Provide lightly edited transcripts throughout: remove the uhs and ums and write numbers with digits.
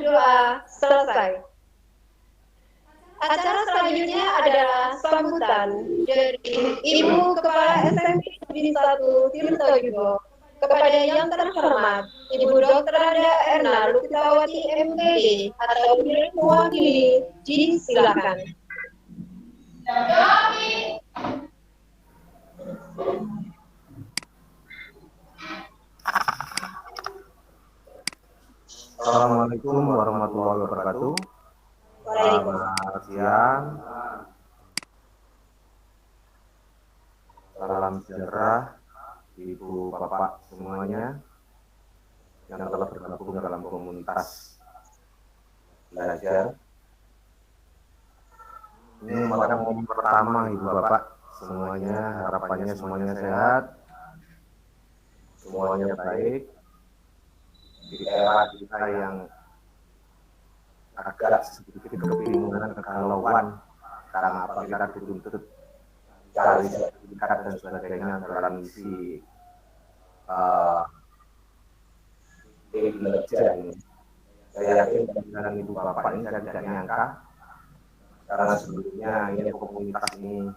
berdoa selesai. Acara selanjutnya adalah sambutan dari Ibu Kepala SMP Negeri 1 Tirto Yudo kepada yang terhormat Ibu Dr. Anda Erna Lukitawati MPD atau mewakili. Silakan. Assalamualaikum warahmatullahi wabarakatuh. Selamat siang. Salam sejahtera Ibu Bapak semuanya yang telah bergabung dalam komunitas belajar. Ini merupakan momen pertama Ibu Bapak semuanya, harapannya semuanya sehat, semuanya baik. Di era kita yang agak sedikit kebingungan, kegalauan, karena apa kita dituntut cari sertifikat dan sebagainya dalam misi kinerja ini. Saya yakin dengan Ibu Bapak ini saya tidak nyangka, karena sebelumnya ini komunitas ini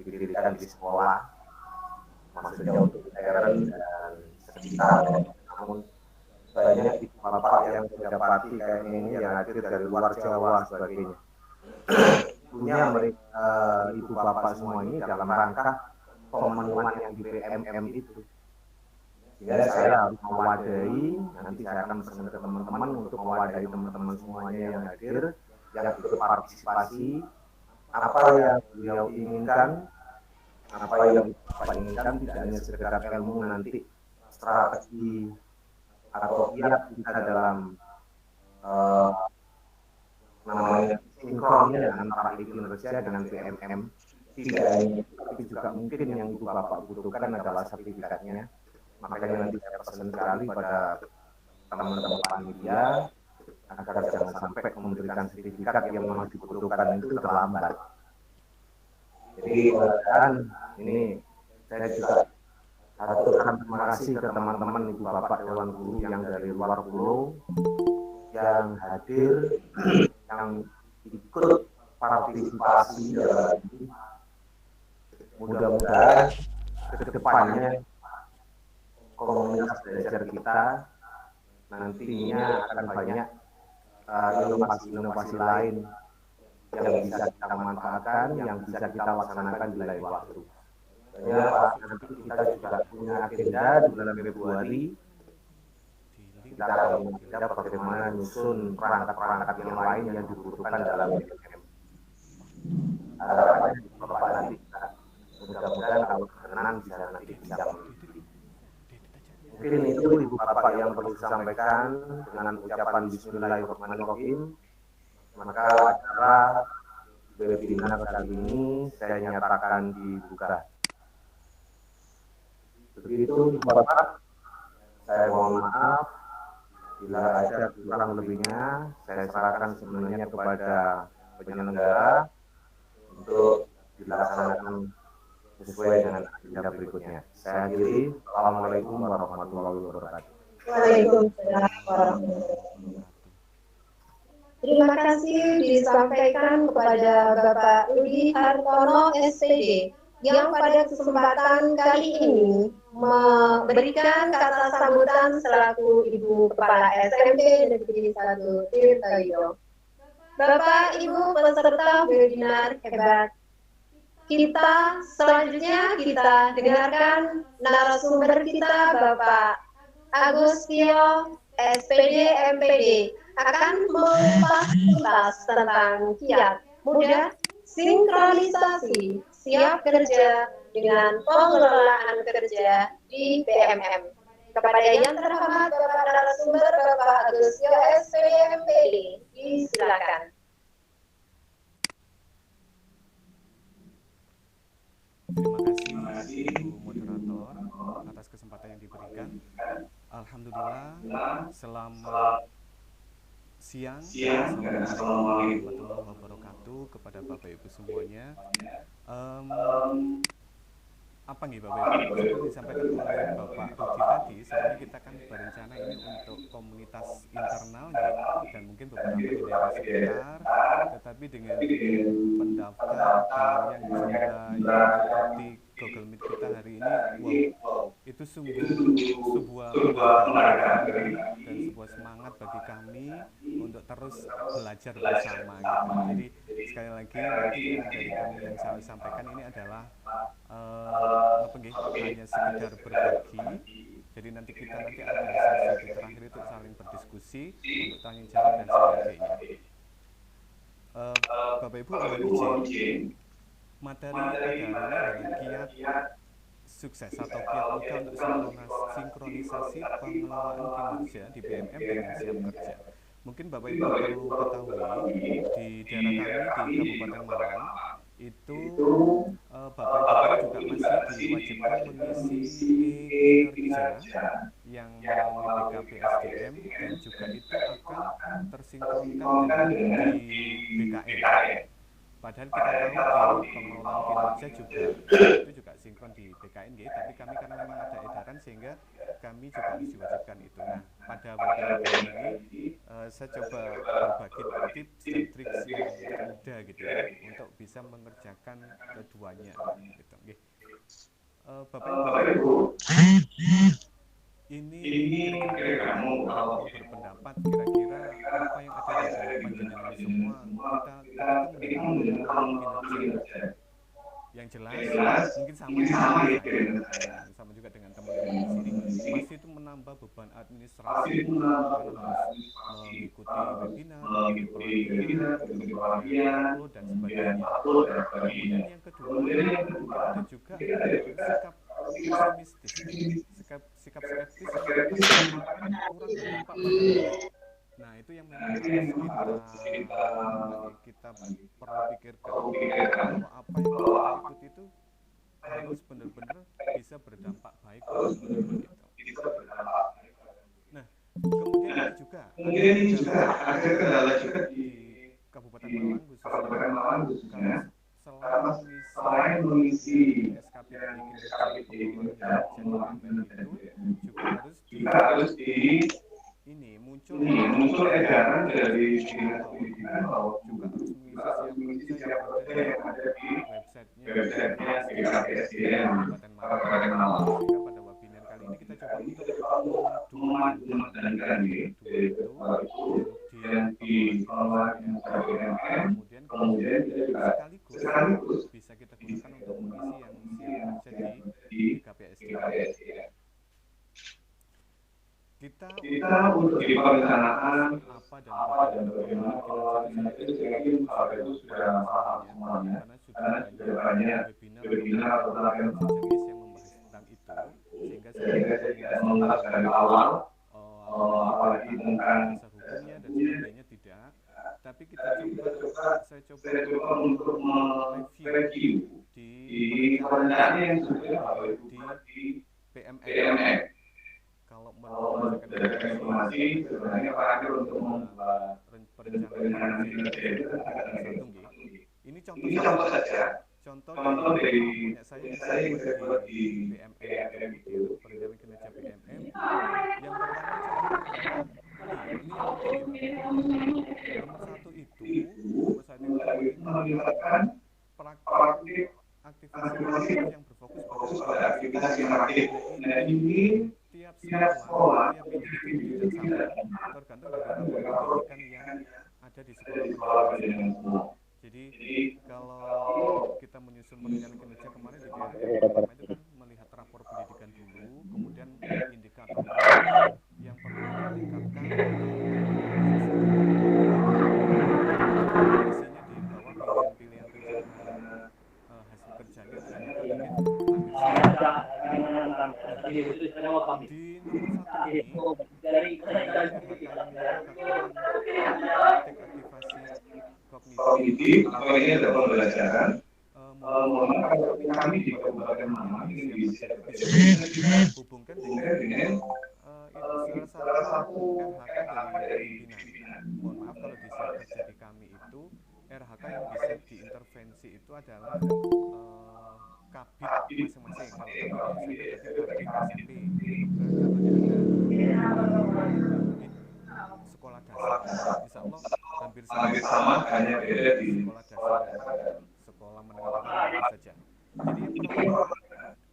didirikan di sekolah, maksudnya untuk parent dan sekitar. Namun banyak Ibu Bapak yang saya dapati kayaknya ini yang hadir dari luar Jawa sebagainya. Punya mereka Ibu Bapak semua ini dalam rangka pemenuhan yang di PMM itu. Sehingga saya harus mewadahi, nanti saya akan pesan ke teman-teman untuk mewadahi teman-teman semuanya yang hadir, yang ikut partisipasi, apa yang beliau inginkan, apa yang Bapak inginkan, tidak hanya sekedar ilmu nanti, strategi atau kiat kita dalam namanya sinkronnya antara kinerja dengan PMM, tidak hanya, tapi juga mungkin yang Ibu Bapak butuhkan adalah sertifikatnya. Makanya nanti saya pesan sekali pada teman-teman panitia agar jangan sampai memberikan sertifikat yang memang dibutuhkan itu terlambat. Jadi mudah-mudahan ini saya juga aturkan terima kasih ke teman-teman Ibu Bapak Dewan Guru yang dari luar pulau yang hadir, yang ikut partisipasi dalam ini. Mudah-mudahan ke depannya komunitas belajar kita nantinya akan banyak inovasi-inovasi lain yang bisa kita manfaatkan, yang bisa kita laksanakan di lain waktu. Ya, Pak, nanti kita juga punya agenda di bulan Februari. Kita akan mengajar bagaimana menyusun perangkat-perangkat yang lain yang dibutuhkan dalam BMM. Harapannya Bapak nanti mudah-mudahan kalau berkenan bisa nanti bisa mengikuti. Mungkin itu Ibu Bapak yang perlu disampaikan dengan ucapan Bismillahirrahmanirrahim. Maka acara webinar kali ini saya nyatakan dibuka. Begitu Ibu Bapak, saya mohon maaf bila ada kurang lebihnya. Saya serahkan sebenarnya kepada penyelenggara untuk dilaksanakan sesuai dengan agenda berikutnya. Saya akhiri. Assalamualaikum warahmatullahi wabarakatuh. Waalaikumsalam warahmatullahi wabarakatuh. Terima kasih disampaikan kepada Bapak Rudi Hartono SPD yang pada kesempatan kali ini memberikan kata sambutan selaku Ibu Kepala SMP Negeri 1 Tirtoyo. Bapak Ibu peserta webinar hebat, selanjutnya kita dengarkan narasumber kita Bapak Agustio SPD MPD akan mengupas tentang kiat mudah sinkronisasi siap kerja dengan pengelolaan kerja di PMM. Kepada yang terhormat Bapak narasumber Bapak Agustio SPD MPD, silakan. Terima kasih Ibu Moderator atas kesempatan yang diberikan. Alhamdulillah, selamat siang. Assalamualaikum warahmatullahi wabarakatuh kepada Bapak Ibu semuanya. apa nih Bapak Ibu, seperti disampaikan oleh Bapak Rudi tadi, sebenarnya kita kan berencana ini untuk komunitas internal nih, dan mungkin beberapa di daerah sekitar, tetapi dengan pendaftar dengan yang jumlah yang mengikuti Google Meet kita hari ini, wow, itu sungguh sebuah penghargaan bagi kami dan sebuah semangat bagi kami untuk terus belajar bersama gitu. Jadi sekali lagi nanti yang dari kami yang saya sampaikan ini adalah apa nggih, hanya sekedar berbagi. Jadi nanti ada sesi di terakhir itu saling berdiskusi untuk tanya jawab dan sebagainya. Bapak Ibu mohon izin, materi pada hari ini adalah kiat sukses atau kiat mudah untuk sinkronisasi pengelolaan kinerja di BMM dengan siap kerja. Mungkin Bapak Ibu perlu ketahui, di daerah kami di Kabupaten Malang itu Bapak Ibu guru juga masih diwajibkan mengisi e-kinerja yang melalui BKPSDM, dan juga itu akan tersinkronkan dengan di BKN. Padahal kita tahu di pengelolaan kinerja juga itu juga sinkron di BKN gitu, tapi kami karena memang ada edaran sehingga kami juga harus diwajibkan itu. Nah, pada webinar kali ini saya coba berbagi tips dan triks yang mudah gitu ya untuk bisa mengerjakan keduanya gitu. Bapak Ibu, ini kira-kira kamu kalau berpendapat kira-kira apa yang ada di benak panjenengan semua, ketika mendengar pengelolaan kinerja yang jelas mungkin sama juga dengan saya, sama juga dengan teman-teman di sini, pasti itu menambah beban administrasi karena harus mengikuti webinar, mengikuti pelatihan, kemudian upload dan sebagainya. Kemudian yang kedua, mungkin ada juga sikap pesimistis nih, sikap skeptis yang katanya kurang berdampak pada kami. Nah, itu yang memang harus kita perlu pikirkan bahwa apa yang kita ikuti itu harus benar-benar bisa berdampak baik buat teman-teman itu. Nah, kemudian ini juga ada kendala juga di Kabupaten Malang khususnya, karena selain mengisi SKPD kinerja pengelolaan kinerja di BMM itu juga harus muncul edaran dari pimpinan bahwa juga harus mengisi siap kerja yang ada di websitenya BKPSDM Kabupaten Malang. Sehingga pada webinar kali ini kita coba untuk memadupadankan kedua itu, yang di pengelolaan kinerja BMM, kemudian kita juga sekaligus bisa kita gunakan untuk mengisi yang siap kerja di BKPSDM. Kita untuk di perencanaan apa dan bagaimana pengelolaan kinerja itu saya yakin Bapak Ibu sudah paham semuanya, karena sudah banyak webinar atau pelatihan berjenis yang membahas tentang itu, sehingga saya tidak mengulas dari awal apalagi tentang dasar hukumnya dan sebagainya, tidak, tapi saya coba untuk mereview di perencanaan yang sudah Bapak Ibu buat di PMM. Kalau berdasarkan informasi sebenarnya terakhir untuk membuat perencanaan kinerja itu kan tidak satu nggih. Ini contoh saja. Contoh dari punya saya yang saya buat di BMM itu, perencanaan kinerja BMM. Yang pertama contohnya adalah ini yang penting nih Bapak Ibu. Nomor satu itu meningkatkan praktik aktivasi kognitif yang berfokus pada aktivitas interaktif. Nah, ini tiap sekolah, tiap individu tidak sama, tergantung dari rapor pendidikan yang ada di sekolah pendidikan tersebut. Jadi kalau kita menyusun perencanaan kinerja kemarin di daerah yang pertama itu kan melihat rapor pendidikan dulu, kemudian indikator-indikator yang perlu kita tingkatkan atau isinya di bawah pilihan-pilihan rencana hasil kerjanya ada indikator hampir semua. Di nomor satu ini RHK yang menyebutkan praktik aktivasi kognitif atau ini ada pembelajaran. Mohon maaf kami di Kabupaten Malang yang siap kerja itu bisa hubungkan dengan salah satu RHK dari pimpinan. Mohon maaf kalau di siap kerja di kami itu RHK yang bisa diintervensi itu adalah kabit masing-masing. Kalau kabit di SMP berarti kabit SMP. Ini kebetulan contohnya ada kabit sekolah dasar. Insya Allah hampir sama, hanya beda di sekolah dasar dan sekolah menengah pertama tentu saja. Jadi yang pertama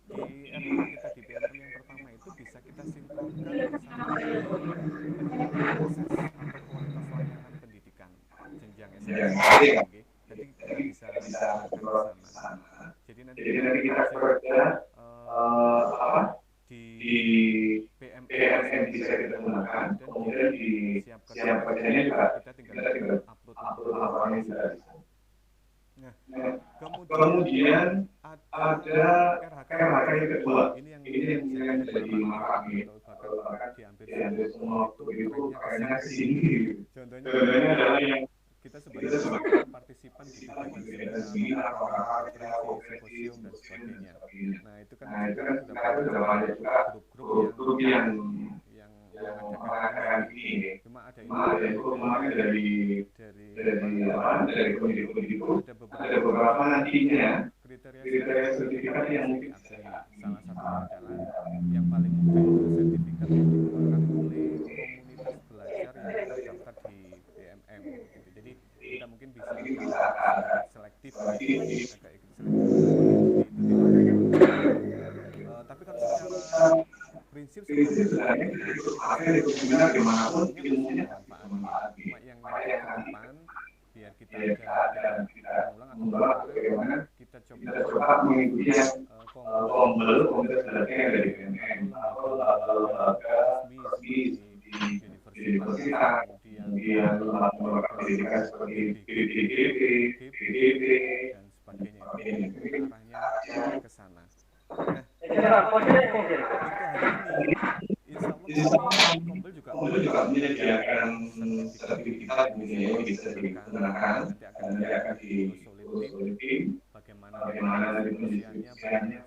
di RHK kita di PMM yang pertama itu bisa kita sinkronkan bersama dengan peningkatan akses atau kualitas layanan pendidikan jenjang SMP. Oke. Nanti kita bisa sinkronkan ke sana. Jadi nanti kita bekerja di PMM bisa kita gunakan, kemudian di siap kerjanya juga kita tinggal upload laporannya di sana. Nah, kemudian ada RHK yang kedua. Ini yang jadi marak nih, atau bahkan di hampir semua waktu itu trennya ke sini. Contohnya adalah yang kita sebagai peserta partisipan di kegiatan seminar, pameran, konferensi, simposium dan sebagainya. Nah, itu kan sekarang sudah banyak juga grup-grup yang mengadakan ini. Cuma ada info kemarin dari Kemendikbud ada beberapa nantinya kriteria sertifikat yang mungkin diakui. Salah satunya adalah yang paling mudah itu sertifikat yang dikeluarkan oleh komunitas belajar yang terdaftar di PMM gitu. Jadi kita mungkin bisa sedikit selektif gitu, agak ikut selektif itu tapi kalau secara prinsip sebenarnya itu artinya itu seminar dimanapun ilmunya bermanfaat. Cuma yang nanti ke depan biar kita ada pengulang atau bagaimana kita coba mengikuti yang komunitas belajar yang ada di PMM atau lembaga resmi seperti universitas, kemudian lembaga pendidikan seperti BPDB, BPDB dan sebagainya. Itu arahnya ke sana. Nah, untuk hari ini insya Allah Kompel juga menyediakan sertifikat yang bisa digunakan. Nanti akan ditelusuri tim bagaimana nanti penelitiannya,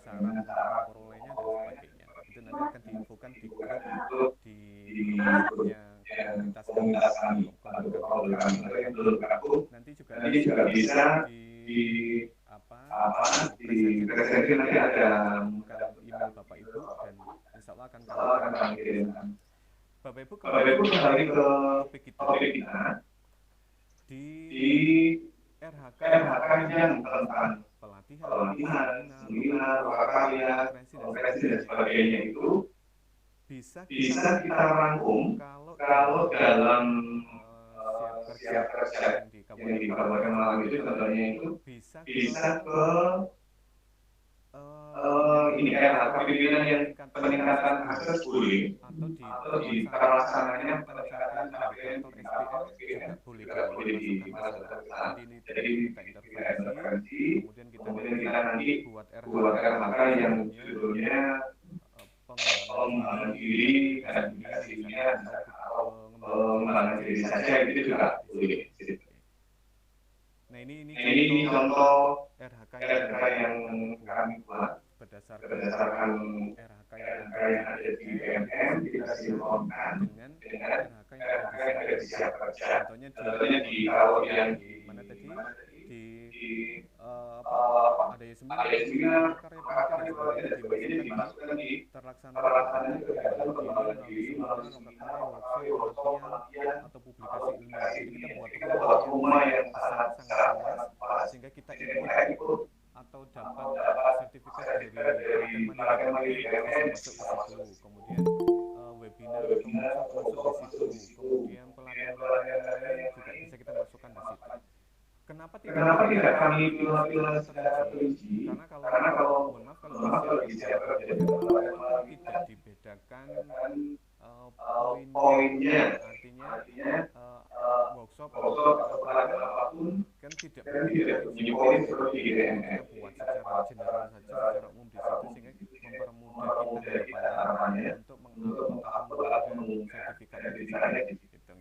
bagaimana syarat untuk memperolehnya dan sebagainya. Itu nanti akan diinfokan di grup di grupnya komunitas kami, Kompel kami yang belum gabung. Nanti juga bisa di presentasi nanti ada email Bapak Ibu dan insya Allah akan kami kirimkan. Bapak Ibu kembali ke topik kita di RHK yang tentang pelatihan, seminar, prakarya, konferensi dan sebagainya itu bisa kita rangkum kalau dalam siap kerja yang di Kabupaten Malang itu contohnya itu bisa ke ini RHK pimpinan yang peningkatan akses bullying atau di terlaksananya pencapaian indikator SPM juga boleh dimasukkan ke sana. Jadi kita intervensi, kemudian kita nanti buat RHK yang judulnya pengembangan diri dan dunia atau pengembangan diri saja itu juga boleh. Nah ini contoh RHK yang kami buat berdasarkan RHK yang ada di PMM kita sinkronkan dengan RHK yang ada di siap kerja. Contohnya di kalau yang di mana tadi ada seminar karya praktek dan sebagainya dimasukkan di terlaksana pengembangan diri melalui seminar, workshop, latihan atau publikasi ilmiah. Jadi kita buat rumah yang sangat luas sehingga kita ikut atau dapat sertifikat dari pelatihan mandiri bisa masuk ke situ. Kemudian webinar atau workshop masuk di situ. Kemudian pelatihan yang lain juga bisa kita masukkan di situ. Kenapa tidak kami pilih secara terperinci? Karena kalau mohon maaf kalau di siap kerja di Kabupaten Malang itu tidak dibedakan poinnya, artinya workshop atau pelatihan apapun kan tidak punya poin seperti di PMM. Kita buat secara general saja, secara umum di situ sehingga mempermudah kita harapannya untuk mengupload atau mengunggah sertifikatnya di situ.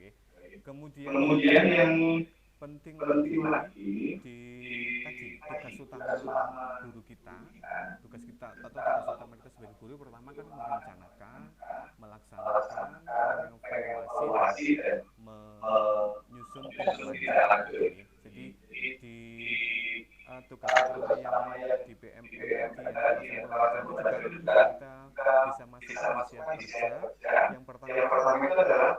Kemudian yang penting lagi di tadi tugas utama guru kita, tugas utama kita sebagai guru pertama kan merencanakan, melaksanakan, mengevaluasi dan menyusun tindak lanjut. Jadi di tugas utama yang di PMM tadi yang pelaksanaan pembelajaran itu juga kita bisa masukkan di siap kerja. Yang pertama itu adalah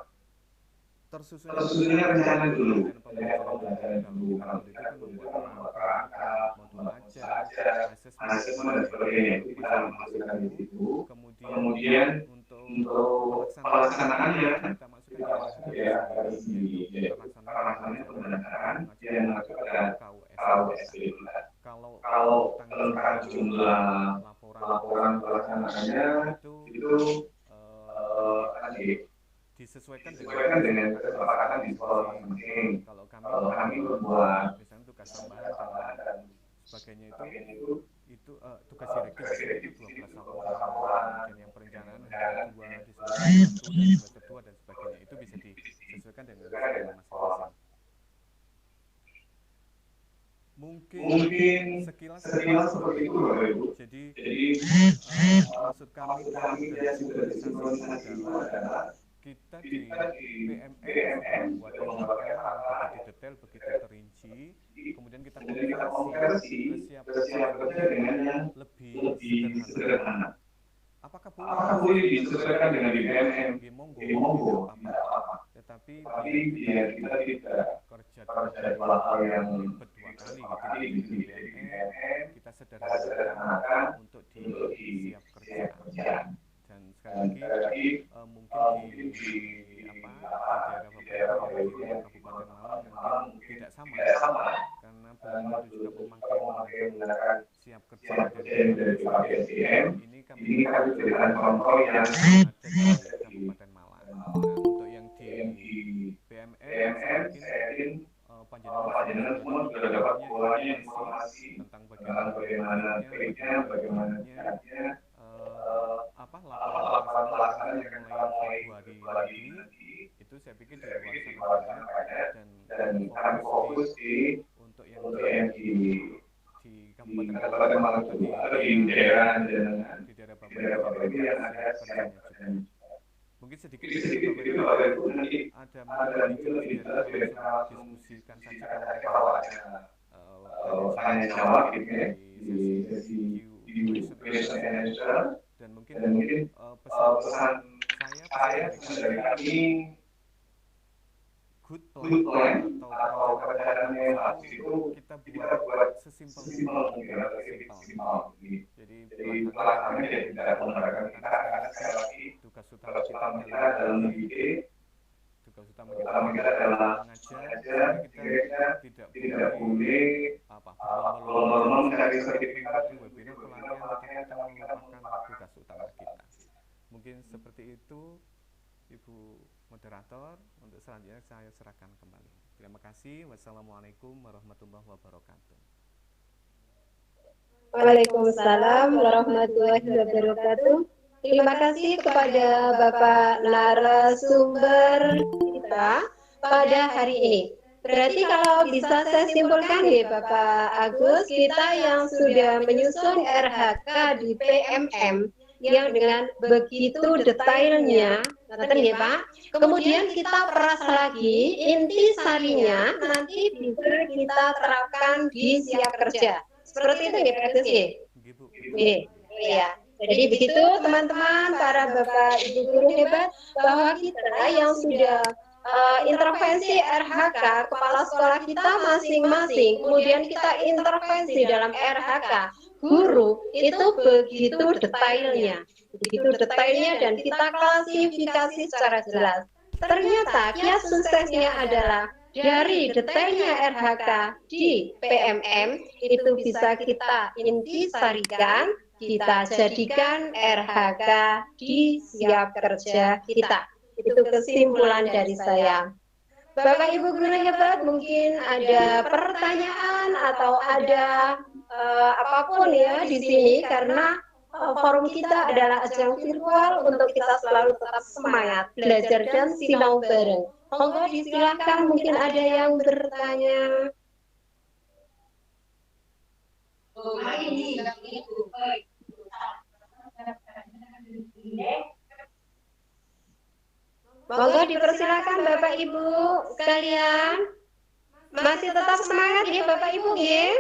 tersusunnya rencana dulu rencana pembelajaran dulu. Kalau kita dulu itu kan membuat kelompok, membuat modul ajar, asesmen dan sebagainya itu masukkan di situ. Kemudian untuk pelaksanaannya kita masukkan di RHK itu sendiri, yaitu pelaksanaan pembelajaran dia mengacu pada KUSP. Kalau tentang jumlah laporan pelaksanaannya itu disesuaikan dengan kesepakatan di sekolah masing-masing. Kalau kami membuat misalnya tugas tambahan dan sebagainya itu tugas direktif itu 12 laporan, kemudian yang perencanaan hanya 2 di semester 1 dan semester 2 dan sebagainya, itu bisa disesuaikan dengan sekolah masing-masing. Mungkin sekilas seperti itu Bapak Ibu. Jadi maksud kami dari sinkronisasi itu adalah kita di PMM sudah membuat RHK yang begitu detail, begitu terinci, kemudian kita konversi ke siap kerja dengan yang lebih sederhana. Apakah boleh disesuaikan dengan di PMM? Monggo, tidak apa-apa. Tetapi biar kita tidak kerja dua hal yang berdua kali gitu. Di PMM kita sederhanakan untuk di siap kerja. Dan sekali lagi mungkin di daerah Bapak Ibu di luar Kabupaten Malang mungkin tidak sama karena belum tentu juga menggunakan siap kerja dari SDM. Ini kami berikan contoh yang ada di Kabupaten Malang. Nah, untuk yang di PMM saya yakin panjenengan semua sudah dapat polanya informasi tentang bagaimana baiknya, bagaimana caranya laporan pelaksanaan mulai Februari nanti itu saya pikir di luar sana banyak dan kami fokus untuk yang di Kabupaten Malang itu atau di daerah Bapak Ibu yang ada kerjanya juga. Mungkin sedikit Bapak Ibu nanti ada lebih jelas biar kita langsung diskusikan saja kalau ada tanya jawab gitu ya di sesi question and answer. Dan mungkin pesan saya dari kami good plan atau perencanaan yang bagus itu kita buat sesimpel mungkin. Jadi pelaksananya tidak menggunakan karena sekali lagi tugas utama kita adalah mendidik, tugas utama kita adalah mengajar. Kita tidak boleh berlomba-lomba mencari sertifikat di webinar pelatihan, tetapi kita melupakan tugas utama kita. Mungkin seperti itu Ibu Moderator. Untuk selanjutnya saya serahkan kembali. Terima kasih. Wassalamualaikum warahmatullahi wabarakatuh. Waalaikumsalam warahmatullahi wabarakatuh. Terima kasih kepada Bapak narasumber kita pada hari ini. Berarti kalau bisa saya simpulkan ya Bapak Agus, kita yang sudah menyusun RHK di PMM yang dengan begitu detailnya, ya Pak. Kemudian kita peras lagi, inti sarinya nanti bisa kita terapkan di siap kerja. Seperti itu ya Pak Agus ya? Iya. Jadi begitu teman-teman, para Bapak Ibu guru hebat, bahwa kita yang sudah intervensi RHK, kepala sekolah kita masing-masing, kemudian kita intervensi dalam RHK, guru itu begitu detailnya dan kita klasifikasi secara jelas. Ternyata kiat suksesnya adalah dari detailnya RHK di PMM itu bisa kita intisarikan, kita jadikan RHK di siap kerja kita. Itu kesimpulan dari saya. Bapak Ibu guru hebat, mungkin ada pertanyaan atau ada apapun ya di sini, karena forum kita adalah ajang virtual untuk kita selalu tetap semangat belajar dan sinau bareng. Monggo disilahkan, mungkin ada yang bertanya. Monggo dipersilakan Bapak Ibu sekalian. Masih tetap semangat ya Bapak Ibu ya.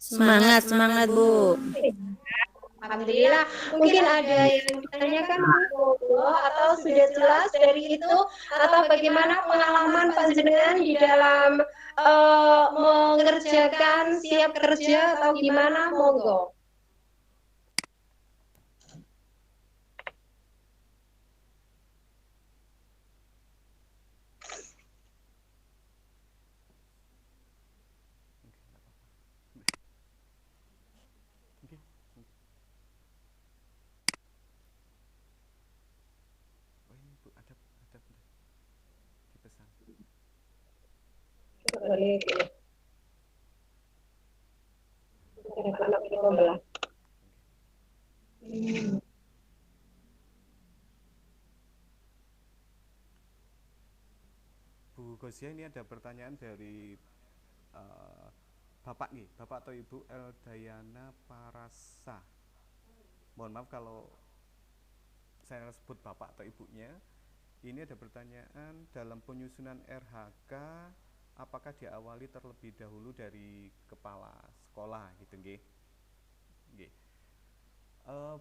Semangat, semangat Bu. Alhamdulillah. Mungkin ada yang ditanyakan Bu, atau sudah jelas dari itu, atau bagaimana pengalaman panjenengan di dalam mengerjakan siap kerja atau gimana, monggo. Oke, oh ini Bu, ada bentar. Dipesan. Boleh. Bu Gosia, ini ada pertanyaan dari Bapak nih, Bapak atau Ibu Eldayana Parasa. Mohon maaf kalau saya sebut Bapak atau Ibunya. Ini ada pertanyaan, dalam penyusunan RHK apakah diawali terlebih dahulu dari kepala sekolah gitu nggih? Nggih.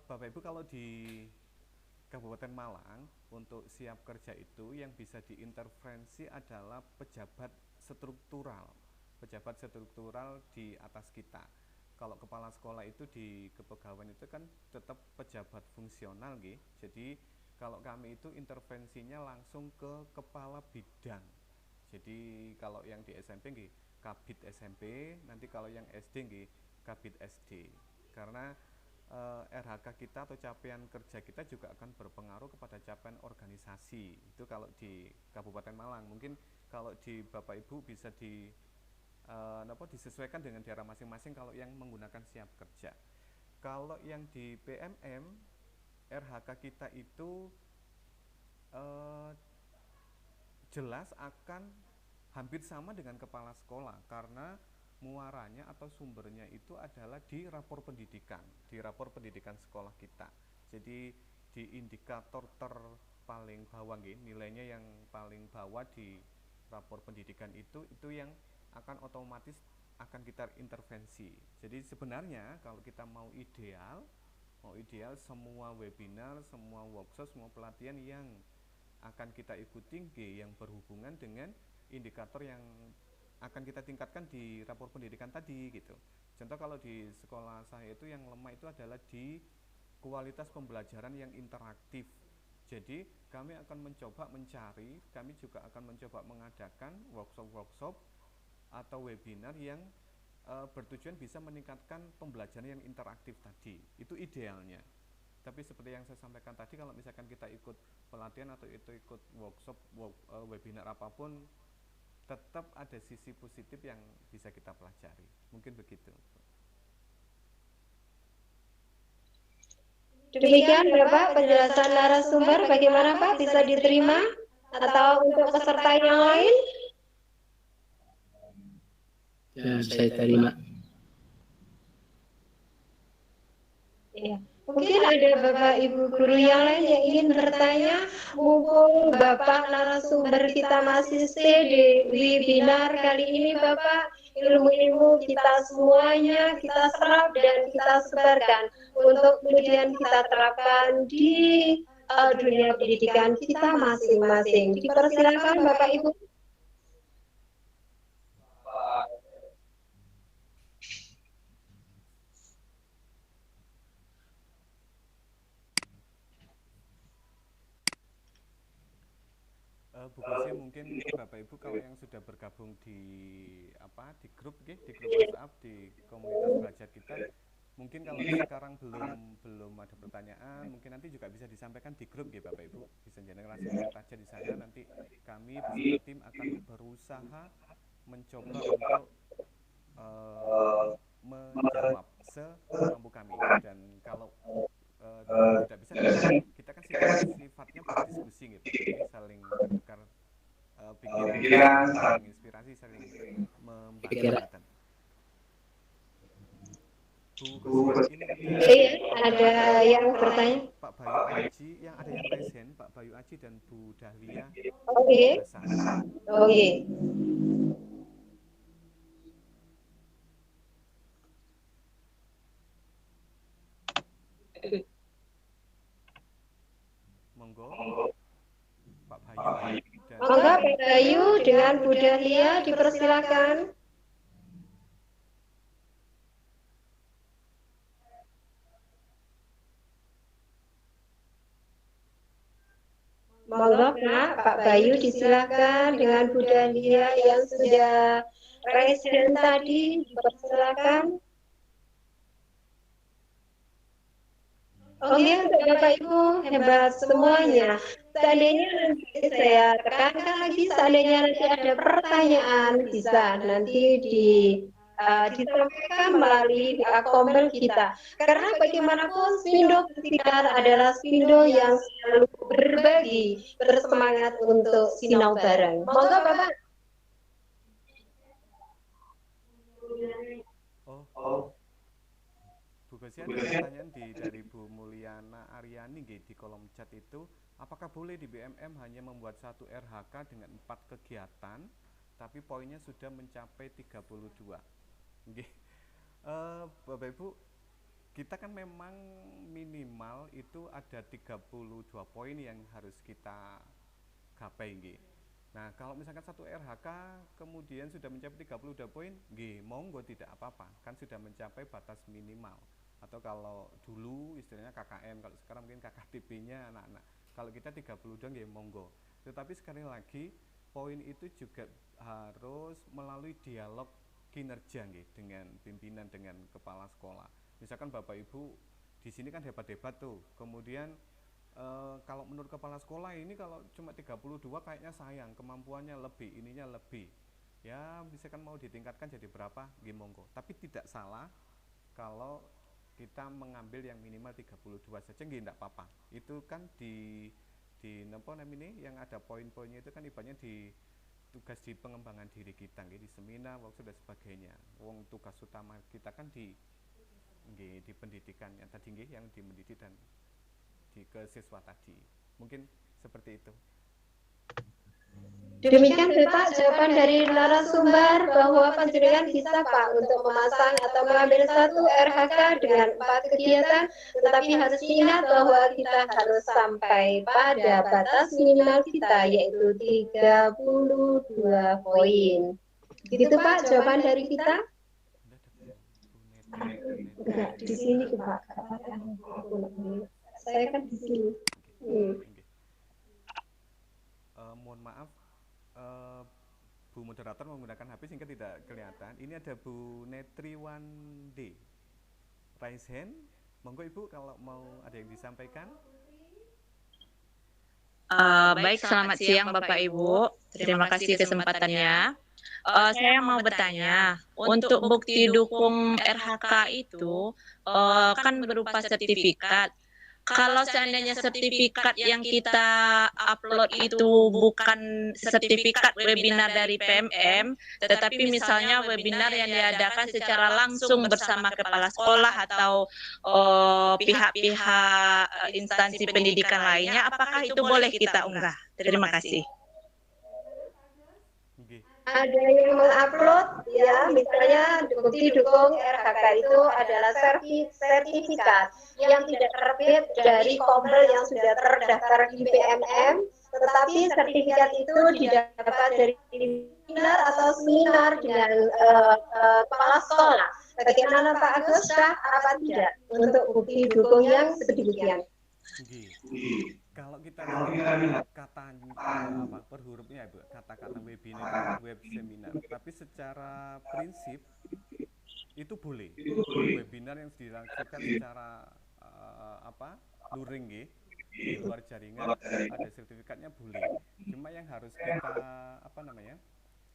Bapak Ibu, kalau di Kabupaten Malang untuk siap kerja itu yang bisa diintervensi adalah pejabat struktural di atas kita. Kalau kepala sekolah itu di kepegawaian itu kan tetap pejabat fungsional nggih. Jadi kalau kami itu intervensinya langsung ke kepala bidang. Jadi kalau yang di SMP nggih Kabid SMP, nanti kalau yang SD nggih Kabid SD. Karena RHK kita atau capaian kerja kita juga akan berpengaruh kepada capaian organisasi. Itu kalau di Kabupaten Malang. Mungkin kalau di Bapak Ibu bisa disesuaikan dengan daerah masing-masing kalau yang menggunakan siap kerja. Kalau yang di PMM, RHK kita itu jelas akan hampir sama dengan kepala sekolah, karena muaranya atau sumbernya itu adalah di rapor pendidikan sekolah kita. Jadi di indikator terpaling bawah nilainya yang paling bawah di rapor pendidikan itu yang akan otomatis akan kita intervensi. Jadi sebenarnya kalau kita mau ideal semua webinar, semua workshop, semua pelatihan yang akan kita ikuti yang berhubungan dengan indikator yang akan kita tingkatkan di rapor pendidikan tadi gitu. Contoh kalau di sekolah saya itu yang lemah itu adalah di kualitas pembelajaran yang interaktif. Jadi kami juga akan mencoba mengadakan workshop atau webinar yang bertujuan bisa meningkatkan pembelajaran yang interaktif tadi. Itu idealnya. Tapi seperti yang saya sampaikan tadi, kalau misalkan kita ikut pelatihan atau itu ikut workshop, webinar apapun, tetap ada sisi positif yang bisa kita pelajari. Mungkin begitu. Demikian Bapak penjelasan narasumber. Bagaimana Pak, bisa diterima atau untuk peserta yang lain? Ya, saya terima. Ya. Mungkin ada Bapak Ibu guru yang lain yang ingin bertanya, mumpung Bapak narasumber kita masih stay di webinar kali ini Bapak, ilmu-ilmu kita semuanya kita serap dan kita sebarkan untuk kemudian kita terapkan di dunia pendidikan kita masing-masing. Dipersilakan Bapak Ibu. Bu Gosia, mungkin Bapak Ibu kalau yang sudah bergabung di grup WhatsApp di komunitas belajar kita, mungkin kalau sekarang belum ada pertanyaan, mungkin nanti juga bisa disampaikan di grup ya Bapak Ibu. Bisa jangan langsung chat aja di sana, nanti kami beserta tim akan berusaha mencoba untuk menjawab semampu kami. Dan kalau tidak bisa, kita kan sifatnya berdiskusi gitu, jadi saling bertukar pikiran, saling inspirasi, saling membantu kita. Bu Gosia, ini ada yang bertanya. Pak Bayu Aji, yang ada yang raise hand, Pak Bayu Aji dan Bu Dahlia. Oke. Monggo Pak Bayu dan Monggo Pak Bayu dengan Bu Dahlia dipersilakan. Monggo Pak Bayu disilakan dengan Bu Dahlia yang sudah raise hand tadi, dipersilakan. Oke, untuk Bapak Ibu, hebat semuanya. Seandainya nanti saya tekankan lagi, seandainya nanti ada pertanyaan, bisa nanti disampaikan melalui Kombel kita. Karena bagaimanapun Spindo Pesiar adalah Spindo yang selalu berbagi, bersemangat untuk sinau bareng. Monggo Bapak. Oh, Bu Gosi, ada pertanyaan dari Bu Mulyana Aryani di kolom chat itu, apakah boleh di BMM hanya membuat satu RHK dengan 4 kegiatan, tapi poinnya sudah mencapai 32? Bapak Ibu, kita kan memang minimal itu ada 32 poin yang harus kita gapai. Nah, kalau misalkan satu RHK kemudian sudah mencapai 32 poin, monggo tidak apa-apa, kan sudah mencapai batas minimal. Atau kalau dulu istilahnya KKM, kalau sekarang mungkin KKTP-nya anak-anak. Kalau kita 32 monggo. Tetapi sekali lagi, poin itu juga harus melalui dialog kinerja dengan pimpinan, dengan kepala sekolah. Misalkan Bapak Ibu di sini kan debat-debat tuh. Kemudian kalau menurut kepala sekolah ini kalau cuma 32 kayaknya sayang, kemampuannya lebih, ininya lebih. Ya, misalkan mau ditingkatkan jadi berapa? Monggo. Tapi tidak salah kalau kita mengambil yang minimal 32 saja, tidak apa-apa. Itu kan di ini yang ada poin-poinnya itu kan ibaratnya di tugas di pengembangan diri kita, di seminar, workshop dan sebagainya. Tugas utama kita kan di pendidikan yang tadi yang di mendidik dan ke siswa tadi. Mungkin seperti itu. Demikian Bapak jawaban dari narasumber bahwa panjenengan bisa Pak untuk memasang atau mengambil satu RHK dengan 4 kegiatan, tetapi harus diingat bahwa kita harus sampai pada batas minimal kita yaitu 32 poin. Gitu Pak jawaban dari kita? Enggak, di sini Pak. Saya kan di sini. Mohon maaf, Bu moderator menggunakan HP sehingga tidak kelihatan. Ini ada Bu Netriwande, raise hand. Monggo Ibu kalau mau ada yang disampaikan. Baik, selamat siang Bapak Ibu. Terima kasih kesempatannya. Saya mau bertanya, untuk bukti dukung RHK itu kan berupa sertifikat. Kalau seandainya sertifikat yang kita upload itu bukan sertifikat webinar dari PMM, tetapi misalnya webinar yang diadakan secara langsung bersama kepala sekolah atau pihak-pihak instansi pendidikan lainnya, apakah itu boleh kita unggah? Terima kasih. Ada yang mengupload ya, misalnya bukti dukung RHK itu adalah sertifikat yang tidak terbit dari Kombel yang sudah terdaftar di PMM, tetapi sertifikat itu didapat dari webinar atau seminar dengan kepala sekolah. Bagaimana Pak Agus, sah apa tidak untuk bukti dukung yang sedemikian? Kalau kita lihat kata per hurufnya Ibu, kata-kata webinar, web seminar, tapi secara prinsip itu boleh. Webinar yang dilakukan secara luring di luar jaringan ada sertifikatnya boleh. Cuma yang harus kita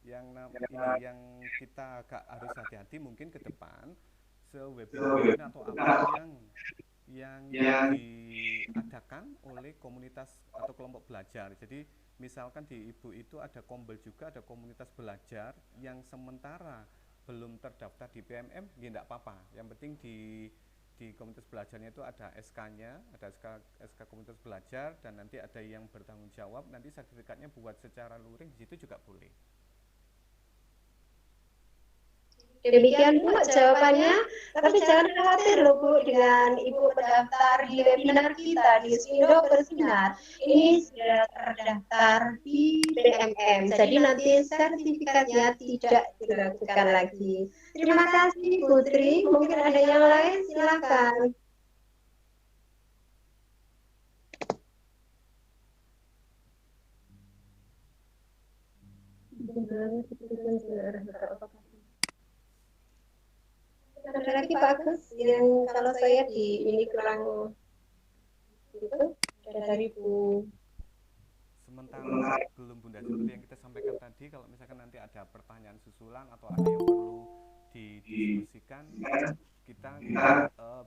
yang kita agak harus hati-hati mungkin ke depan webinar atau apa yang diadakan oleh komunitas atau kelompok belajar. Jadi misalkan di Ibu itu ada Kombel juga, ada komunitas belajar yang sementara belum terdaftar di PMM, tidak apa-apa. Yang penting di komunitas belajarnya itu ada SK-nya, ada SK komunitas belajar, dan nanti ada yang bertanggung jawab, nanti sertifikatnya buat secara luring, di situ juga boleh. Demikian Bu jawabannya. Tapi jangan khawatir loh Bu, dengan Ibu pendaftar di webinar kita di Spindo Bersinar. Ini sudah terdaftar di BMM. Jadi nanti sertifikatnya tidak diragukan lagi. Terima kasih Putri. Mungkin ada yang lain, silakan. Ada lagi Pak Agus yang kalau saya di ini kurang itu dari Bu. Sementara belum Bunda, seperti yang kita sampaikan tadi, kalau misalkan nanti ada pertanyaan susulan atau ada yang perlu didiskusikan, kita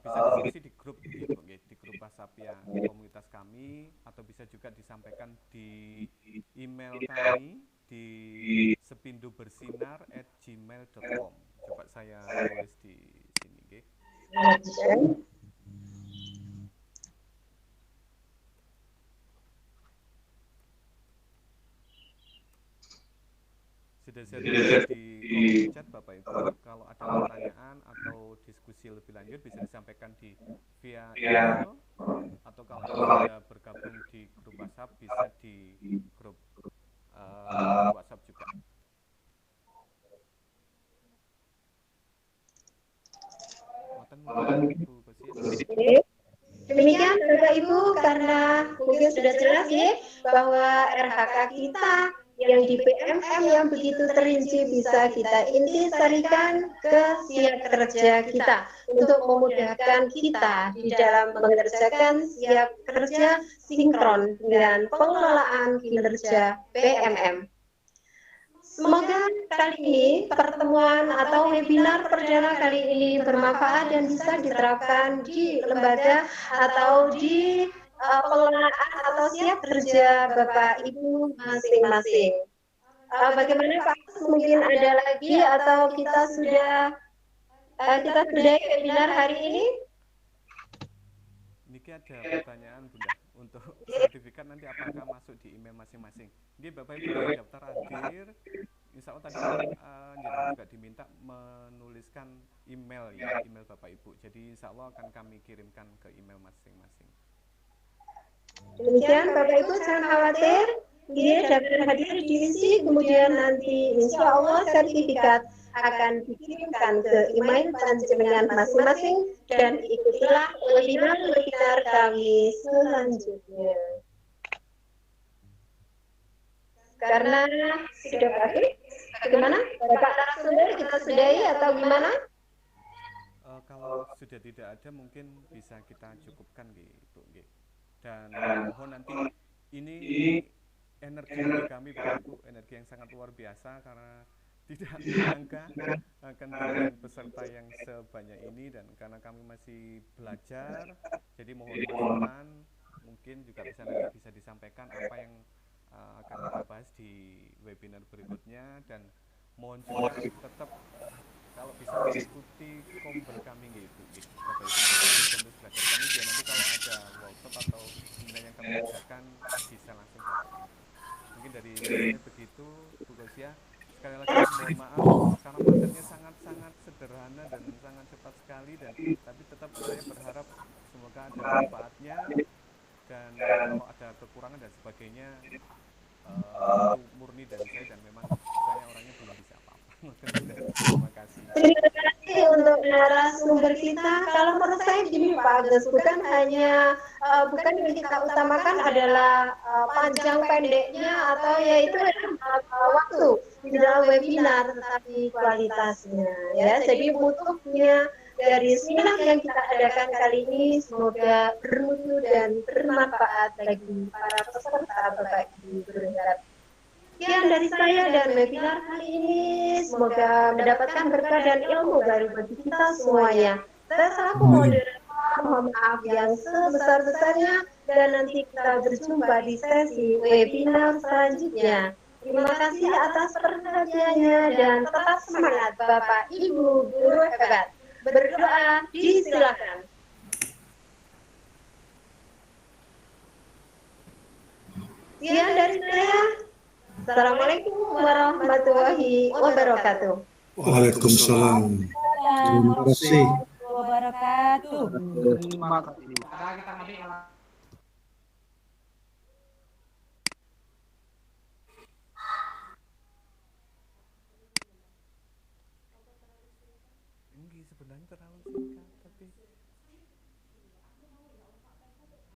bisa diskusi di grup gitu, di grup WhatsApp yang komunitas kami, atau bisa juga disampaikan di email kami di sepindobersinar@gmail.com. Coba saya tulis di sini, nggih. Sudah saya tulis di kolom chat Bapak Ibu. Kalau ada pertanyaan atau diskusi lebih lanjut bisa disampaikan via email, atau kalau sudah bergabung di grup WhatsApp bisa di grup WhatsApp juga. Demikian Bapak Ibu, karena mungkin sudah jelas ya bahwa RHK kita yang di PMM yang begitu terinci bisa kita intisarikan ke siap kerja kita untuk memudahkan kita di dalam mengerjakan siap kerja sinkron dengan pengelolaan kinerja PMM. Semoga kali ini pertemuan atau webinar perdana kali ini bermanfaat dan bisa diterapkan di lembaga atau di pengelolaan atau siap kerja Bapak Ibu masing-masing. Bagaimana Pak? Mungkin ada lagi atau kita sudah webinar hari ini? Niki ada pertanyaan Bunda, untuk sertifikat nanti apakah masuk di email masing-masing? Ini Bapak Ibu yang daftar hadir, insya Allah tadi jenengan juga diminta menuliskan email ya, email Bapak Ibu. Jadi insya Allah akan kami kirimkan ke email masing-masing. Demikian Bapak Ibu jangan khawatir, dia daftar hadir diisi, kemudian nanti insya Allah sertifikat akan dikirimkan ke email panjenengan masing-masing dan ikutilah webinar kami selanjutnya. Karena sudah berakhir, bagaimana? Bapak narasumber kita sudahi atau gimana? Kalau sudah tidak ada mungkin bisa kita cukupkan gitu, dan mohon nanti ini energi bagi kami Bapak Ibu, energi yang sangat luar biasa karena tidak menyangka akan dengan peserta yang sebanyak ini, dan karena kami masih belajar, jadi mohon masukan, mungkin juga nanti bisa disampaikan apa yang akan kita bahas di webinar berikutnya, dan mohon juga tetap kalau bisa mengikuti kombel kami gitu, Bapak Ibu, terus belajar kami biar nanti kalau ada workshop atau seminar yang kami adakan bisa langsung datang. Mungkin dari saya begitu, Bu Gosia. Sekali lagi mohon maaf karena materinya sangat-sangat sederhana dan sangat cepat sekali, dan tapi tetap saya berharap semoga ada manfaatnya, dan kalau ada kekurangan dan sebagainya itu murni dari saya, dan memang saya orangnya belum bisa apa-apa. Terima kasih. Terima kasih untuk narasumber kita. Kalau menurut saya gini Pak Agus, bukan yang kita utamakan adalah panjang pendeknya atau yaitu waktu di dalam webinar, tetapi kualitasnya ya. Jadi butuhnya dari seminar yang kita adakan kali ini semoga bermutu dan bermanfaat bagi para peserta Bapak Ibu berharap. Sekian dari saya dan webinar kali ini, semoga mendapatkan berkah dan ilmu baru bagi kita semuanya. Saya selaku moderator mohon maaf yang sebesar-besarnya, dan nanti kita berjumpa di sesi webinar selanjutnya. Terima kasih atas perhatiannya dan tetap semangat Bapak Ibu guru hebat. Berdoa disilakan. Sekian dari saya. Assalamualaikum warahmatullahi wabarakatuh. Waalaikumsalam. Terima kasih. wabarakatuh. Terima kasih. Ini sebenarnya terlalu singkat, tapi